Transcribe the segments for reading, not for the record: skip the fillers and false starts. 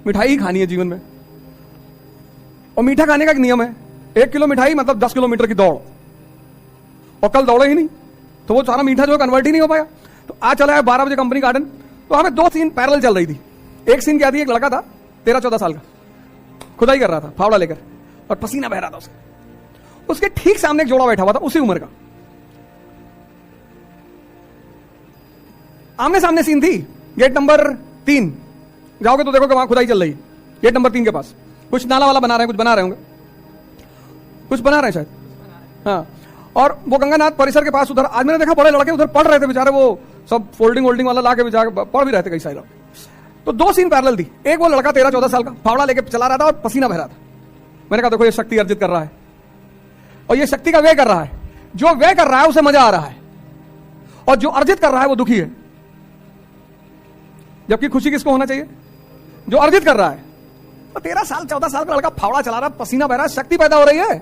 मिठाई ही खानी है जीवन में, और मीठा खाने का एक नियम है, 1 किलो मिठाई मतलब 10 किलोमीटर की दौड़, और कल दौड़े ही नहीं तो वो सारा मीठा जो कन्वर्ट ही नहीं हो पाया। तो आज चला है 12 बजे कंपनी गार्डन, तो हमें 2 सीन पैरेलल चल रही थी। एक सीन क्या थी, एक लड़का था 13-14 साल का, खुदाई कर रहा था फावड़ा लेकर और पसीना बह रहा था उसके ठीक सामने एक जोड़ा बैठा हुआ था उसी उम्र का, आमने सामने सीन थी। गेट नंबर 3 जाओगे तो देखो कि वहां खुदाई चल रही है। गेट नंबर 3 के पास कुछ नाला वाला बना रहे हैं, कुछ बना रहे होंगे, कुछ बना रहे हैं शायद, हाँ। और वो गंगानाथ परिसर के पास उधर आज मैंने देखा बड़े लड़के उधर पढ़ रहे थे बेचारे, वो सब फोल्डिंग वोल्डिंग वाला ला के बेचारे पढ़ भी रहे थे कई सारे लोग। तो 2 सीन पैरेलल थी। एक वो लड़का 13-14 साल का फावड़ा लेके चला रहा था और पसीना बह रहा था। मैंने कहा देखो ये शक्ति अर्जित कर रहा है, और ये शक्ति का व्यय कर रहा है। जो व्यय कर रहा है उसे मजा आ रहा है, और जो अर्जित कर रहा है वो दुखी है। जबकि खुशी किसको होना चाहिए, जो अर्जित कर रहा है। तो 13-14 साल का लड़का फावड़ा चला रहा, पसीना बह रहा, शक्ति पैदा हो रही है।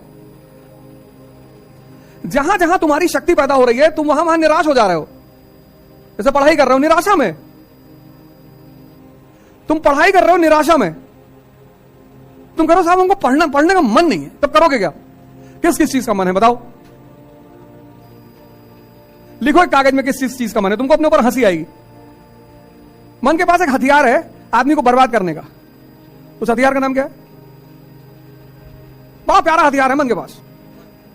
जहां जहां तुम्हारी शक्ति पैदा हो रही है तुम वहां निराश हो जा रहे हो। जैसे पढ़ाई कर रहे हो निराशा में, तुम पढ़ाई कर रहे हो निराशा में, तुम करो साहब हमको पढ़ने का मन नहीं है, तब करोगे क्या? किस किस चीज का मन है बताओ, लिखो एक कागज में किस चीज का मन है। तुमको अपने ऊपर हंसी आएगी। मन के पास एक हथियार है आदमी को बर्बाद करने का। उस हथियार का नाम क्या है? बहुत प्यारा हथियार है मन के पास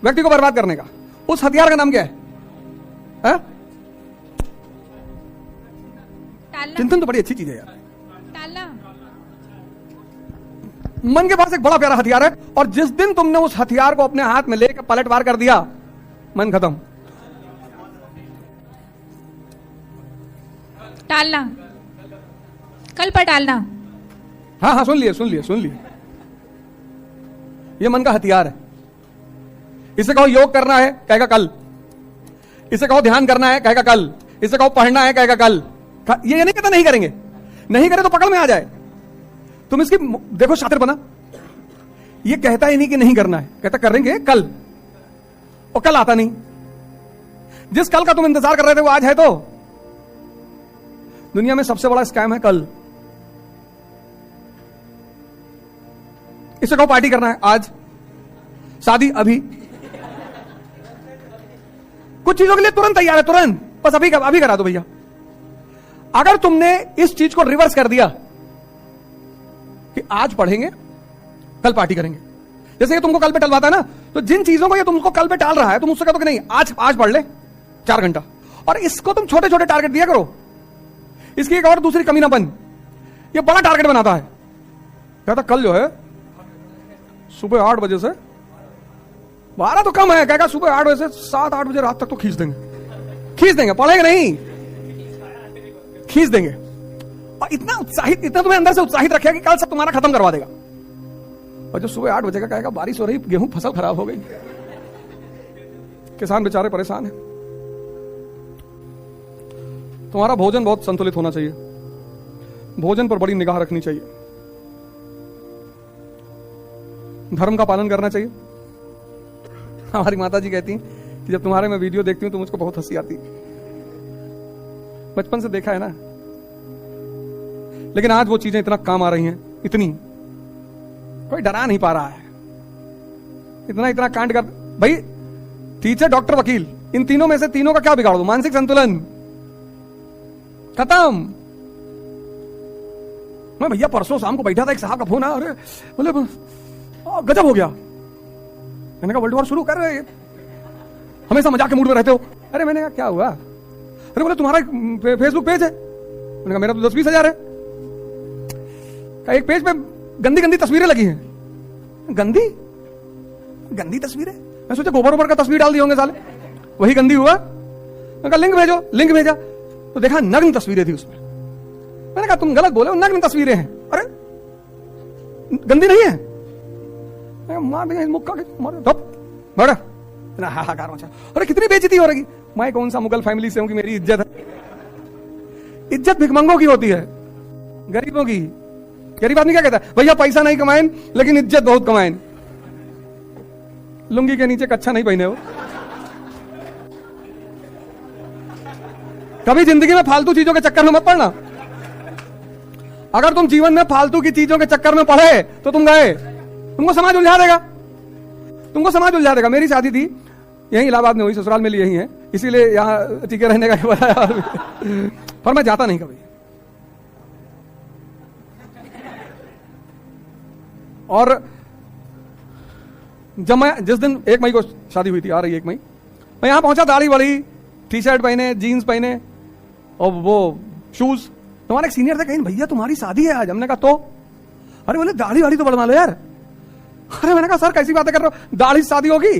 व्यक्ति को बर्बाद करने का। उस हथियार का नाम क्या है? चिंतन तो बड़ी अच्छी चीज है यार। मन के पास एक बड़ा प्यारा हथियार है, और जिस दिन तुमने उस हथियार को अपने हाथ में लेकर पलटवार कर दिया, मन खत्म। टालना, कल पर टालना। हाँ सुन लिए। ये मन का हथियार है। इसे कहो योग करना है, कहेगा कल। इसे कहो ध्यान करना है, कहेगा कल। इसे कहो पढ़ना है, कहेगा कल। ये नहीं कहता नहीं करेंगे, नहीं करे तो पकड़ में आ जाए। तुम इसकी देखो शातिर बना, ये कहता ही नहीं कि नहीं करना है, कहता करेंगे कल, और कल आता नहीं। जिस कल का तुम इंतजार कर रहे थे वो आज है। तो दुनिया में सबसे बड़ा स्कैम है कल। इसे कहो पार्टी करना है आज, शादी अभी। कुछ चीजों के लिए तुरंत तैयार है, तुरंत, बस अभी करा दो भैया। अगर तुमने इस चीज को रिवर्स कर दिया कि आज पढ़ेंगे कल पार्टी करेंगे, जैसे ये तुमको कल पे टलवाता है ना, तो जिन चीजों को ये तुमको कल पे टाल रहा है तुम उससे कहते हो कि नहीं आज पढ़ ले 4 घंटा, और इसको तुम छोटे छोटे टारगेट दिया करो। इसकी एक और दूसरी कमी ना बन, ये बड़ा टारगेट बनाता है। कहता कल जो है सुबह 8 बजे से 12 तो कम है, कहेगा सुबह 8 बजे से 7-8 बजे रात तक तो खींच देंगे, पढ़ेंगे नहीं, खींच देंगे। और इतना तुम्हें अंदर से उत्साहित रखेगा कि कल सब तुम्हारा खत्म करवा देगा। और जो सुबह 8 बजे का कहेगा बारिश हो रही, गेहूं फसल खराब हो गई, किसान बेचारे परेशान है। तुम्हारा भोजन बहुत संतुलित होना चाहिए, भोजन पर बड़ी निगाह रखनी चाहिए, धर्म का पालन करना चाहिए। हमारी माता जी कहती हैं कि जब तुम्हारे मैं वीडियो देखती हूं तो मुझको बहुत हंसी आती है। बचपन से देखा है ना, लेकिन आज वो चीजें इतना काम आ रही हैं, इतनी कोई डरा नहीं पा रहा है। इतना कांड कर भाई, टीचर डॉक्टर वकील, इन तीनों में से तीनों का क्या बिगाड़ दो? मानसिक संतुलन खत्म। मैं भैया परसों शाम को बैठा था, एक साहब का फोन आया, अरे बोले गजब हो गया। मैंने कहा वर्ल्ड वॉर शुरू कर रहे, हमेशा मजाक के मूड में रहते हो। अरे मैंने कहा क्या हुआ? अरे बोले तुम्हारा फेसबुक पेज है। मैंने कहा मेरा तो 10-20 हजार है। एक पेज पे गंदी तस्वीरें लगी हैं। गंदी तस्वीरें? मैं सोचा गोबर का तस्वीर डाल दी होंगे साले, वही गंदी हुआ। मैंने कहा लिंक भेजा तो देखा नग्न तस्वीरें थी उसमें। मैंने कहा तुम गलत बोले, नग्न तस्वीरें हैं। अरे गंदी नहीं है? मार देंगे मुक्का के, मारे हाहाकार मचा। अरे कितनी बेइज्जती हो रही। मैं कौन सा मुगल फैमिली से हूं कि मेरी इज्जत है? इज्जत भिखमंगों की होती है, गरीबों की। गरीब आदमी क्या कहता है? भैया पैसा नहीं कमाएं लेकिन इज्जत बहुत कमाएं। लुंगी के नीचे कच्छा नहीं पहने हो। कभी जिंदगी में फालतू चीजों के चक्कर में मत पड़ना। अगर तुम जीवन में फालतू की चीजों के चक्कर में पड़े तो तुम गए, तुमको समाज उलझा देगा, तुमको समाज उलझा देगा। मेरी शादी थी यहीं इलाहाबाद में हुई, ससुराल में यही है, इसीलिए यहां टिके रहने का बताया, पर मैं जाता नहीं कभी। और जब मैं जिस दिन 1 मई को शादी हुई थी, आ रही 1 मई, मैं यहां पहुंचा, दाढ़ी बड़ी, टी शर्ट पहने, जीन्स पहने और वो शूज। तुम्हारे एक सीनियर थे, कहीं भैया तुम्हारी शादी है आज। हमने कहा तो, अरे बोले दाढ़ी वाड़ी तो बढ़वा लो यार। अरे मैंने कहा सर कैसी बातें कर रहे हो, दाढ़ी से शादी होगी?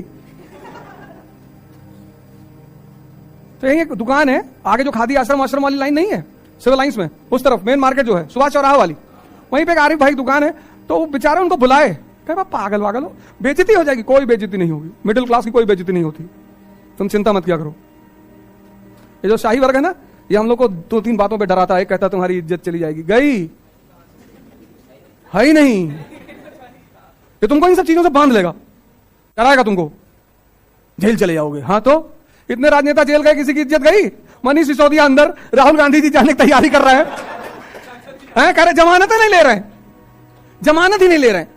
तो यही एक दुकान है आगे, जो खादी आश्रम वाली लाइन नहीं है, सिविल लाइंस में उस तरफ मेन मार्केट जो है सुभाष चौराहा वाली, वहीं पे एक आरिफ भाई दुकान है। तो वो बेचारे उनको बुलाए, कहे पागल वागल हो, बेइज्जती हो जाएगी। कोई बेइज्जती नहीं होगी, मिडिल क्लास की कोई बेइज्जती नहीं होती, तुम चिंता मत किया करो। ये जो शाही वर्ग है ना, ये हम लोग को 2-3 बातों पे डराता है, कहता तुम्हारी इज्जत चली जाएगी, गई है ही नहीं। ये तुमको इन सब चीजों से बांध लेगा, डराएगा तुमको, जेल चले जाओगे। हाँ तो इतने राजनेता जेल गए, किसी की इज्जत गई? मनीष सिसोदिया अंदर, राहुल गांधी जी जाने की तैयारी कर रहे हैं, कह रहे जमानत नहीं ले रहे हैं, जमानत ही नहीं ले रहे हैं।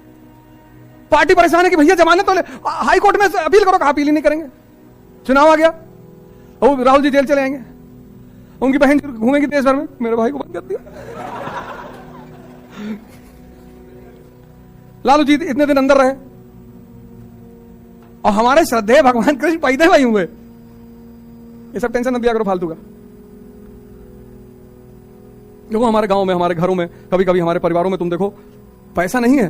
पार्टी परेशान है कि भैया जमानत तो ले, हाई कोर्ट में अपील करो, कहा अपील ही नहीं करेंगे। चुनाव आ गया, वो राहुल जी जेल चले आएंगे, उनकी बहन घूमेगी देश भर में, मेरे भाई को बंद कर दिया। लालू जी इतने दिन अंदर रहे, और हमारे श्रद्धेय भगवान कृष्ण पैदे भाई हुए। ये सब टेंशन मत दिया करो फालतू का। देखो हमारे गांव में, हमारे घरों में, कभी कभी हमारे परिवारों में तुम देखो पैसा नहीं है,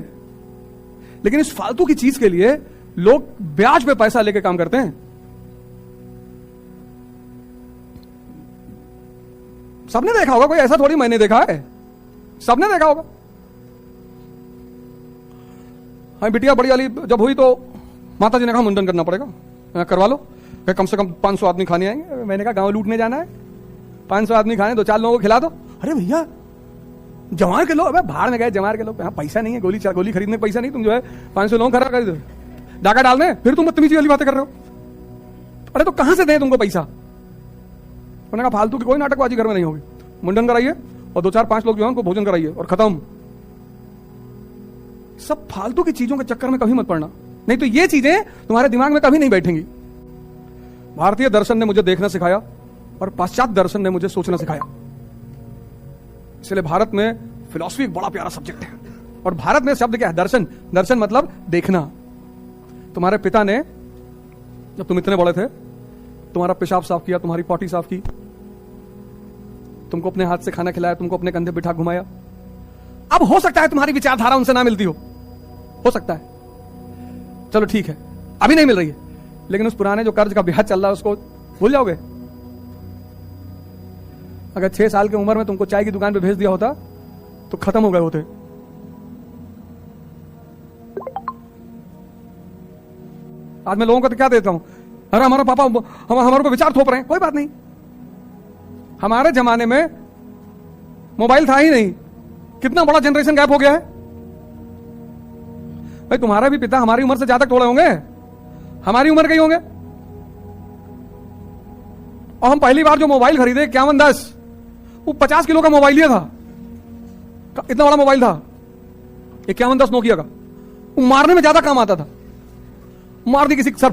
लेकिन इस फालतू की चीज के लिए लोग ब्याज पे पैसा लेके काम करते हैं। सबने देखा होगा, कोई ऐसा थोड़ी मैंने देखा है, सबने देखा होगा। हाँ बिटिया बड़ी वाली जब हुई तो माता जी ने कहा मुंडन करना पड़ेगा, करवा लो, कम से कम 500 आदमी खाने आएंगे। मैंने कहा गांव लूटने जाना है, 500 आदमी खाने, 2-4 लोगों को खिला दो। अरे भैया जवार के लोग, अबे भाड़ में गए जवार के लोग, हाँ पैसा नहीं है, गोली खरीदने का पैसा नहीं, तुम जो है 500 लोगों खड़ा कर दो, डाका डालने, फिर तुम बदतमीजी वाली बातें कर रहे हो। अरे तो कहां से दें तुमको पैसा? उन्होंने कहा फालतू की कोई नाटकबाजी घर में नहीं होगी, मुंडन कराइए और 2-4-5 लोग जो है उनको भोजन कराइए और खत्म। सब फालतू की चीजों के चक्कर में कभी मत पड़ना, नहीं तो ये चीजें तुम्हारे दिमाग में कभी नहीं बैठेंगी। भारतीय दर्शन ने मुझे देखना सिखाया और पाश्चात्य दर्शन ने मुझे सोचना सिखाया। इसलिए भारत में फिलॉसफी एक बड़ा प्यारा सब्जेक्ट है। और भारत में शब्द क्या है? दर्शन। दर्शन मतलब देखना। तुम्हारे पिता ने जब तुम इतने बड़े थे, तुम्हारा पेशाब साफ किया, तुम्हारी पॉटी साफ की, तुमको अपने हाथ से खाना खिलाया, तुमको अपने कंधे बिठा घुमाया। अब हो सकता है तुम्हारी विचारधारा उनसे ना मिलती हो सकता है, चलो ठीक है, अभी नहीं मिल रही है, लेकिन उस पुराने जो कर्ज का ब्याज चल रहा है उसको भूल जाओगे? अगर 6 साल की उम्र में तुमको चाय की दुकान पे भेज दिया होता तो खत्म हो गए होते। आज मैं लोगों को तो क्या देता हूं, अरे हमारा पापा हमारे को विचार थोप रहे हैं। कोई बात नहीं, हमारे जमाने में मोबाइल था ही नहीं, कितना बड़ा जनरेशन गैप हो गया है भाई। तुम्हारा भी पिता हमारी उम्र से ज्यादा थोड़े होंगे, हमारी उम्र के ही होंगे। और हम पहली बार जो मोबाइल खरीदे 5110, वो 50 किलो का मोबाइल लिया था, इतना बड़ा मोबाइल था 5110 नोकिया का। वो मारने में ज्यादा काम आता था, मार दी किसी सर